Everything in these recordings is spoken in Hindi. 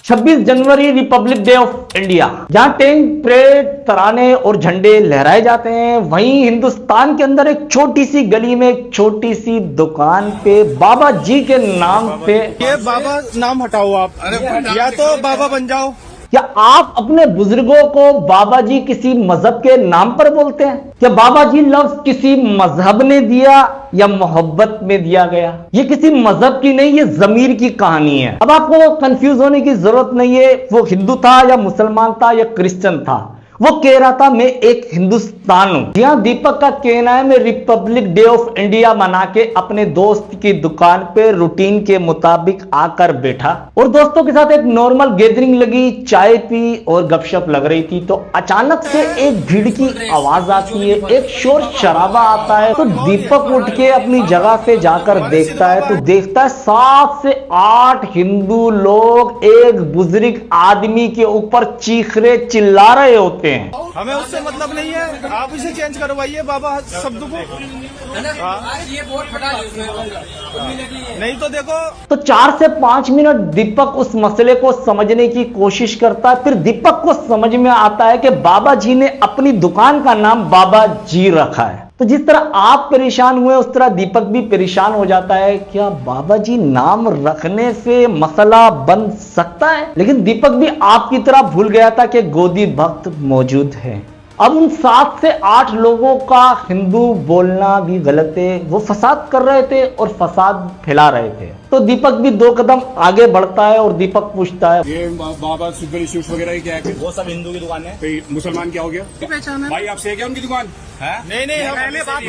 26 January Republic day of India, जहां टैंक परेड, तराने और झंडे लहराए जाते हैं, वहीं हिंदुस्तान के अंदर एक छोटी सी गली में एक छोटी सी दुकान पे बाबा जी के नाम पे, ये बाबा नाम हटाओ आप, या तो बाबा बन जाओ। क्या आप अपने बुजुर्गों को बाबा जी किसी मजहब के नाम पर बोलते हैं? क्या बाबा जी लफ्ज किसी मजहब ने दिया या मोहब्बत में दिया गया? ये किसी मजहब की नहीं, ये जमीर की कहानी है। अब आपको कंफ्यूज होने की जरूरत नहीं है वो हिंदू था या मुसलमान था या क्रिश्चियन था। वो कह रहा था मैं एक हिंदुस्तान हूं। यहां दीपक का कहना है मैं रिपब्लिक डे ऑफ इंडिया मना के अपने दोस्त की दुकान पे रूटीन के मुताबिक आकर बैठा और दोस्तों के साथ एक नॉर्मल गैदरिंग लगी, चाय पी और गपशप लग रही थी। तो अचानक से एक भीड़ की आवाज आती है, एक शोर शराबा आता है। तो दीपक उठ के अपनी जगह से जाकर देखता है तो देखता है 7 से 8 हिंदू लोग एक बुजुर्ग आदमी के ऊपर चीख रहे, चिल्ला रहे होते हैं। हमें उससे मतलब नहीं है, आप इसे चेंज करवाइए बाबा शब्द को। ये बोर्ड फटा नहीं तो देखो। तो 4 से 5 मिनट दीपक उस मसले को समझने की कोशिश करता है। फिर दीपक को समझ में आता है कि बाबा जी ने अपनी दुकान का नाम बाबा जी रखा है। तो जिस तरह आप परेशान हुए उस तरह दीपक भी परेशान हो जाता है। क्या बाबा जी नाम रखने से मसला बन सकता है? लेकिन दीपक भी आपकी तरह भूल गया था कि गोदी भक्त मौजूद है। अब उन 7 से 8 लोगों का हिंदू बोलना भी गलत है। वो फसाद कर रहे थे और फसाद फैला रहे थे। तो दीपक भी 2 कदम आगे बढ़ता है और दीपक पूछता है ये बाबा सुपर स्वीट्स वगैरह क्या है? वो सब हिंदू की दुकान है। कोई मुसलमान क्या हो गया? पहचान है भाई आपसे है क्या उनकी दुकान? नहीं पहले बात।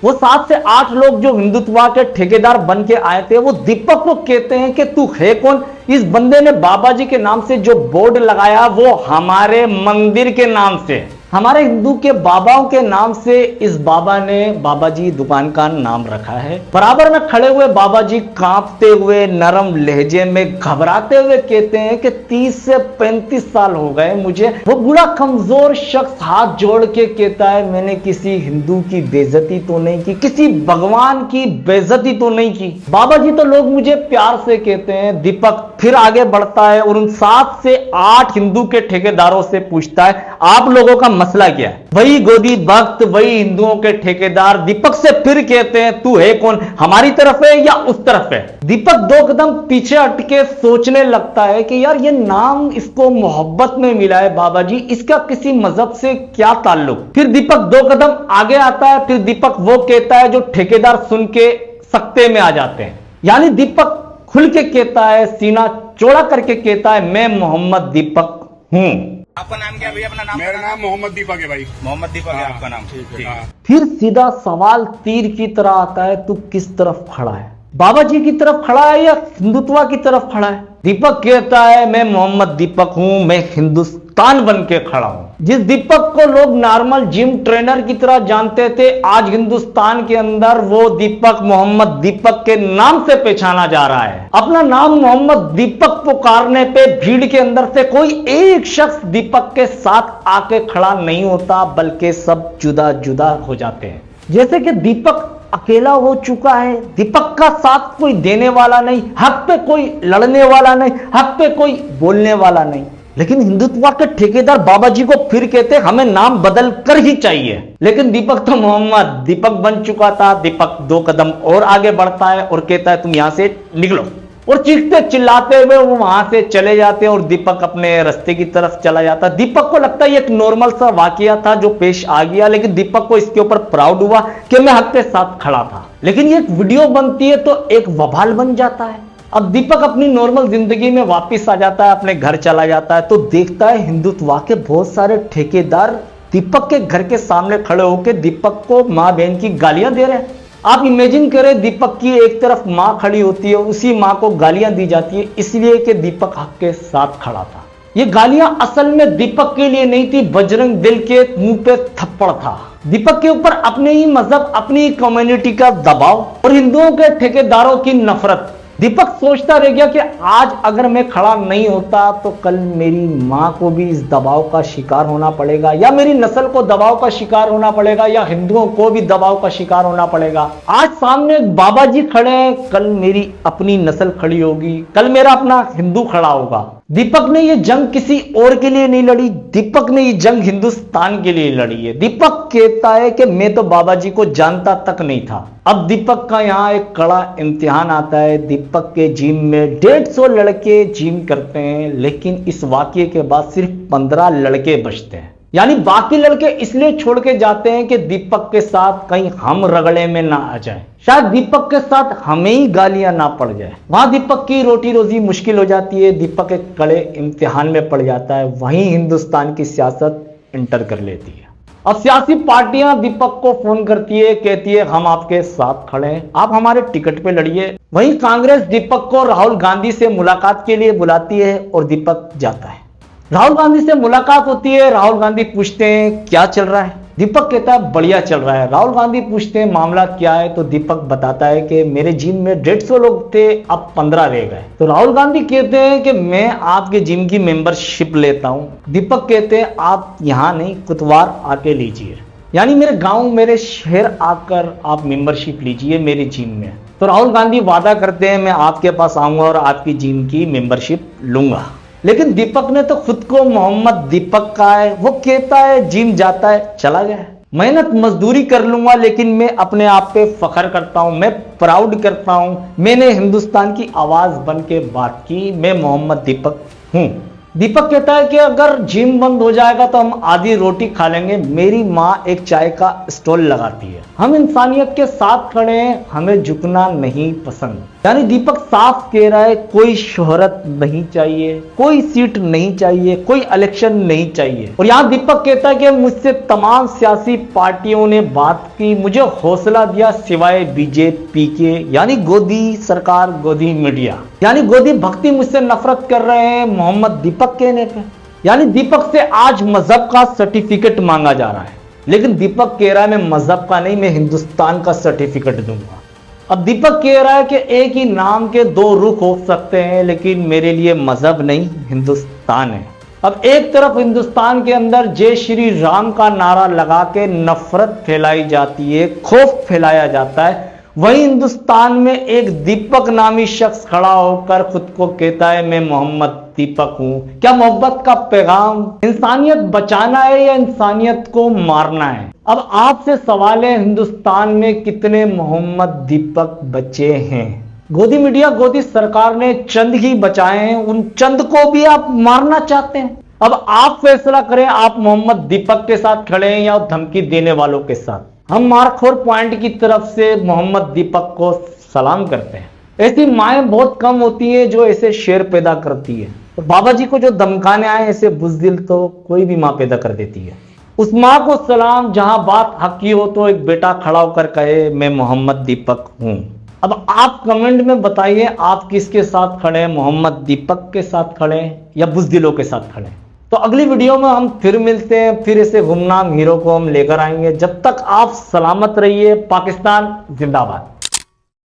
वो 7 से 8 लोग जो हिंदुत्व के ठेकेदार बन के आए थे वो दीपक को कहते हैं कि तू है कौन? इस बंदे ने बाबा जी के नाम से जो बोर्ड लगाया वो हमारे मंदिर के नाम से, हमारे हिंदू के बाबाओं के नाम से इस बाबा ने बाबा जी दुकान का नाम रखा है। बराबर में खड़े हुए बाबा जी कांपते हुए नरम लहजे में घबराते हुए कहते हैं कि 30 से 35 साल हो गए मुझे। वो बूढ़ा कमजोर शख्स हाथ जोड़ के कहता है मैंने किसी हिंदू की बेइज्जती तो नहीं की, किसी भगवान की बेइज्जती तो नहीं की। बाबा जी तो लोग मुझे प्यार से कहते हैं। दीपक फिर आगे बढ़ता है और उन 7 से 8 हिंदू के ठेकेदारों से पूछता है आप लोगों का मसला क्या है? वही गोदी भक्त, वही हिंदुओं के ठेकेदार दीपक से फिर कहते हैं तू है कौन? हमारी तरफ है या उस तरफ है? दीपक 2 कदम पीछे हटके सोचने लगता है कि यार ये नाम इसको मोहब्बत में मिला है बाबा जी, इसका किसी मजहब से क्या ताल्लुक? फिर दीपक 2 कदम आगे आता है। फिर दीपक वो कहता है जो ठेकेदार सुन के सकते में आ जाते हैं। यानी दीपक खुल के कहता है, सीना चौड़ा करके कहता है मैं मोहम्मद दीपक हूं। आपका नाम क्या है भैया? अपना नाम? मेरा नाम मोहम्मद दीपक है भाई। मोहम्मद दीपक है आपका नाम? ठीक। फिर सीधा सवाल तीर की तरह आता है तू किस तरफ खड़ा है? बाबा जी की तरफ खड़ा है या हिंदुत्व की तरफ खड़ा है? दीपक कहता है मैं मोहम्मद दीपक हूं, मैं हिंदुस्तान बन के खड़ा हूं। जिस दीपक को लोग नॉर्मल जिम ट्रेनर की तरह जानते थे आज हिंदुस्तान के अंदर वो दीपक मोहम्मद दीपक के नाम से पहचाना जा रहा है। अपना नाम मोहम्मद दीपक पुकारने पे भीड़ के अंदर से कोई एक शख्स दीपक के साथ आके खड़ा नहीं होता बल्कि सब जुदा जुदा हो जाते हैं। जैसे कि दीपक अकेला हो चुका है। दीपक का साथ कोई देने वाला नहीं, हक पे कोई लड़ने वाला नहीं, हक पे कोई बोलने वाला नहीं। लेकिन हिंदुत्व के ठेकेदार बाबा जी को फिर कहते हमें नाम बदल कर ही चाहिए। लेकिन दीपक तो मोहम्मद दीपक बन चुका था। दीपक 2 कदम और आगे बढ़ता है और कहता है तुम यहां से निकलो। और चीखते चिल्लाते हुए वो वहां से चले जाते हैं और दीपक अपने रास्ते की तरफ चला जाता है। दीपक को लगता है ये एक नॉर्मल सा वाकया था जो पेश आ गया, लेकिन दीपक को इसके ऊपर प्राउड हुआ कि मैं हक के साथ खड़ा था। लेकिन ये एक वीडियो बनती है तो एक वबाल बन जाता है। अब दीपक अपनी नॉर्मल जिंदगी में वापस आ जाता है, अपने घर चला जाता है तो देखता है हिंदुत्व के बहुत सारे ठेकेदार दीपक के घर के सामने खड़े होकर दीपक को माँ बहन की गालियां दे रहे हैं। आप इमेजिन करें दीपक की एक तरफ मां खड़ी होती है और उसी मां को गालियां दी जाती है इसलिए कि दीपक हक के साथ खड़ा था। ये गालियां असल में दीपक के लिए नहीं थी, बजरंग दल के मुंह पे थप्पड़ था। दीपक के ऊपर अपने ही मजहब, अपनी कम्युनिटी का दबाव और हिंदुओं के ठेकेदारों की नफरत दीपक सोचता रह गया कि आज अगर मैं खड़ा नहीं होता तो कल मेरी मां को भी इस दबाव का शिकार होना पड़ेगा, या मेरी नस्ल को दबाव का शिकार होना पड़ेगा, या हिंदुओं को भी दबाव का शिकार होना पड़ेगा। आज सामने बाबा जी खड़े हैं, कल मेरी अपनी नस्ल खड़ी होगी, कल मेरा अपना हिंदू खड़ा होगा। दीपक ने ये जंग किसी और के लिए नहीं लड़ी, दीपक ने ये जंग हिंदुस्तान के लिए लड़ी है। दीपक कहता है कि मैं तो बाबा जी को जानता तक नहीं था। अब दीपक का यहाँ एक कड़ा इम्तिहान आता है। दीपक के जिम में 150 लड़के जिम करते हैं, लेकिन इस वाकये के बाद सिर्फ 15 लड़के बचते हैं। यानी बाकी लड़के इसलिए छोड़ के जाते हैं कि दीपक के साथ कहीं हम रगड़े में ना आ जाए, शायद दीपक के साथ हमें ही गालियां ना पड़ जाए। वहां दीपक की रोटी रोजी मुश्किल हो जाती है, दीपक एक कड़े इम्तिहान में पड़ जाता है। वहीं हिंदुस्तान की सियासत इंटर कर लेती है। अब सियासी पार्टियां दीपक को फोन करती है, कहती है हम आपके साथ खड़े हैं, आप हमारे टिकट पे लड़िए। वहीं कांग्रेस दीपक को राहुल गांधी से मुलाकात के लिए बुलाती है और दीपक जाता है। राहुल गांधी से मुलाकात होती है। राहुल गांधी पूछते हैं क्या चल रहा है, दीपक कहता है बढ़िया चल रहा है। राहुल गांधी पूछते हैं मामला क्या है, तो दीपक बताता है कि मेरे जिम में 150 लोग थे, अब 15 रह गए। तो राहुल गांधी कहते हैं कि मैं आपके जिम की मेंबरशिप लेता हूं। दीपक कहते हैं आप यहां नहीं, कुतवार आके लीजिए, यानी मेरे गांव मेरे शहर आकर आप मेंबरशिप लीजिए मेरे जिम में। तो राहुल गांधी वादा करते हैं मैं आपके पास आऊंगा और आपकी जिम की मेंबरशिप लूंगा। लेकिन दीपक ने तो खुद को मोहम्मद दीपक का है, वो कहता है जिम जाता है चला गया, मेहनत मजदूरी कर लूंगा, लेकिन मैं अपने आप पे फख्र करता हूं, मैं प्राउड करता हूं, मैंने हिंदुस्तान की आवाज बन के बात की, मैं मोहम्मद दीपक हूं। दीपक कहता है कि अगर जिम बंद हो जाएगा तो हम आधी रोटी खा लेंगे, मेरी माँ एक चाय का स्टॉल लगाती है, हम इंसानियत के साथ खड़े हैं, हमें झुकना नहीं पसंद। यानी दीपक साफ कह रहा है कोई शोहरत नहीं चाहिए, कोई सीट नहीं चाहिए, कोई इलेक्शन नहीं चाहिए। और यहाँ दीपक कहता है कि मुझसे तमाम सियासी पार्टियों ने बात की, मुझे हौसला दिया सिवाय बीजेपी के, यानी गोदी सरकार, गोदी मीडिया, यानी गोदी भक्ति मुझसे नफरत कर रहे हैं मोहम्मद दीपक कहने पे। यानी दीपक से आज मजहब का सर्टिफिकेट मांगा जा रहा है, लेकिन दीपक कह रहा है मैं मजहब का नहीं, मैं हिंदुस्तान का सर्टिफिकेट दूंगा। अब दीपक कह रहा है कि एक ही नाम के दो रुख हो सकते हैं, लेकिन मेरे लिए मजहब नहीं हिंदुस्तान है। अब एक तरफ हिंदुस्तान के अंदर जय श्री राम का नारा लगा के नफरत फैलाई जाती है, खौफ फैलाया जाता है, वहीं हिंदुस्तान में एक दीपक नामी शख्स खड़ा होकर खुद को कहता है मैं मोहम्मद दीपक हूं। क्या मोहब्बत का पैगाम इंसानियत बचाना है या इंसानियत को मारना है? अब आपसे सवाल है हिंदुस्तान में कितने मोहम्मद दीपक बचे हैं? गोदी मीडिया, गोदी सरकार ने चंद ही बचाए हैं, उन चंद को भी आप मारना चाहते हैं। अब आप फैसला करें, आप मोहम्मद दीपक के साथ खड़े हैं या धमकी देने वालों के साथ। हम मार्खोर पॉइंट की तरफ से मोहम्मद दीपक को सलाम करते हैं। ऐसी माएं बहुत कम होती हैं जो ऐसे शेर पैदा करती है। तो बाबा जी को जो धमकाने आए ऐसे बुज़दिल तो कोई भी मां पैदा कर देती है। उस मां को सलाम जहां बात हक की हो तो एक बेटा खड़ा होकर कहे मैं मोहम्मद दीपक हूं। अब आप कमेंट में बताइए आप किसके साथ खड़े हैं, मोहम्मद दीपक के साथ खड़े हैं या बुज़दिलों के साथ खड़े हैं? तो अगली वीडियो में हम फिर मिलते हैं, फिर ऐसे गुमनाम हीरो को हम लेकर आएंगे। जब तक आप सलामत रहिए। पाकिस्तान जिंदाबाद।